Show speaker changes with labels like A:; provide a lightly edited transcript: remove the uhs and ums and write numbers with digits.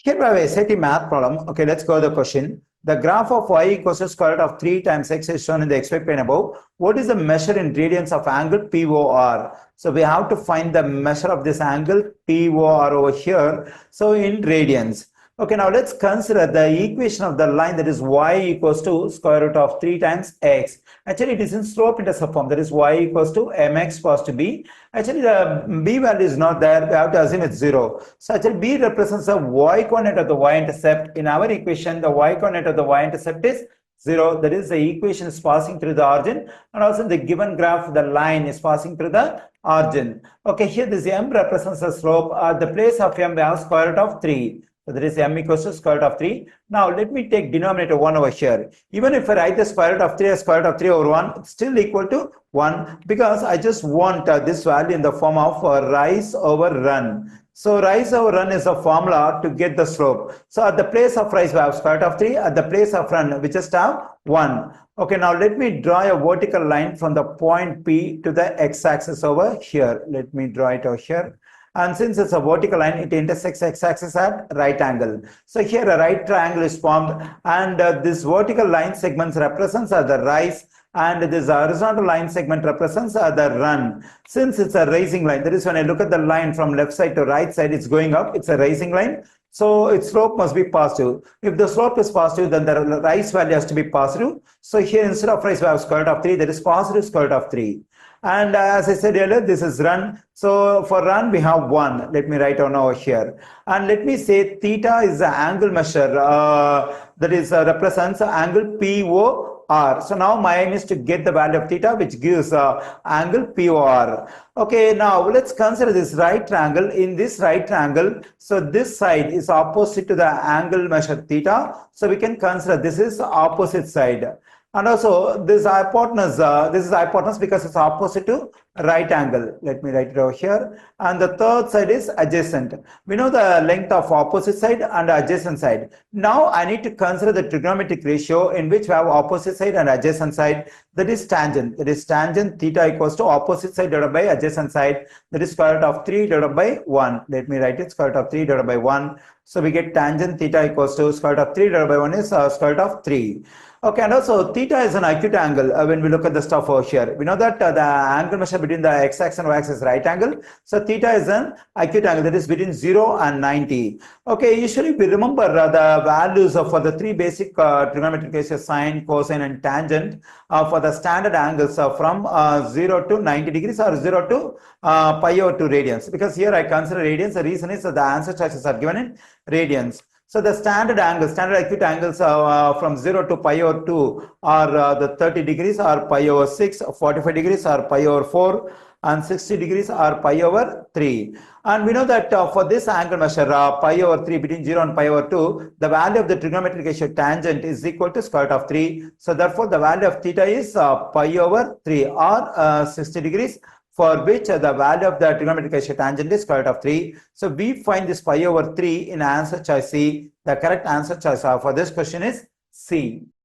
A: Here we have a SAT math problem. Okay, let's go to the question. The graph of y equals to square root of 3 times x is shown in the xy plane above. What is the measure in radians of angle POR? So we have to find the measure of this angle POR over here. So in radians. Okay, now let's consider the equation of the line, that is y equals to square root of 3 times x. Actually, it is in slope intercept form, that is y equals to mx cos to b. Actually, the b value is not there, we have to assume it's 0. So actually, b represents the y coordinate of the y-intercept. In our equation, the y coordinate of the y-intercept is 0. That is, the equation is passing through the origin, and also the given graph, the line is passing through the origin. Okay, here this m represents the slope. At the place of m, we have square root of 3. So that is m equals to square root of 3. Now let me take denominator 1 over here. Even if I write the square root of 3 as square root of 3 over 1, it's still equal to 1, because I just want this value in the form of rise over run. So rise over run is a formula to get the slope. So at the place of rise, we have square root of 3. At the place of run, we just have 1. Okay, now let me draw a vertical line from the point P to the x-axis over here. Let me draw it over here. And since it's a vertical line, it intersects x-axis at right angle. So here a right triangle is formed, and this vertical line segments represents the rise, and this horizontal line segment represents the run. Since it's a rising line, that is, when I look at the line from left side to right side, it's going up, it's a rising line. So its slope must be positive. If the slope is positive, then the rise value has to be positive. So here instead of rise, we have square root of 3, that is positive square root of 3. And as I said earlier, this is run. So for run, we have 1. Let me write down over here. And let me say theta is the angle measure that is represents angle POR. So now my aim is to get the value of theta, which gives angle POR. Okay, now let's consider this right triangle. In this right triangle, so this side is opposite to the angle measure theta. So we can consider this is opposite side. And also this is hypotenuse because it's opposite to right angle. Let me write it over here. And the third side is adjacent. We know the length of opposite side and adjacent side. Now I need to consider the trigonometric ratio in which we have opposite side and adjacent side. That is tangent. That is tangent theta equals to opposite side divided by adjacent side. That is square root of 3 divided by 1. Let me write it, square root of 3 divided by 1. So we get tangent theta equals to square root of 3 divided by 1 is square root of 3. Okay, and also theta is an acute angle when we look at the stuff over here. We know that the angle measure between the x-axis and y-axis is right angle. So theta is an acute angle, that is between 0 and 90. Okay, usually we remember the values for the three basic trigonometric ratios, sine, cosine and tangent for the standard angles from 0 to 90 degrees or 0 to pi over 2 radians. Because here I consider radians, the reason is that the answer choices are given in radians. So the standard angles, standard acute angles from 0 to pi over 2 are the 30 degrees or pi over 6, 45 degrees or pi over 4, and 60 degrees or pi over 3. And we know that for this angle measure pi over 3, between 0 and pi over 2, the value of the trigonometric ratio tangent is equal to square root of 3. So therefore the value of theta is pi over 3 or 60 degrees, for which the value of the trigonometric ratio tangent is square root of 3. So we find this pi over 3 in answer choice C. The correct answer choice for this question is C.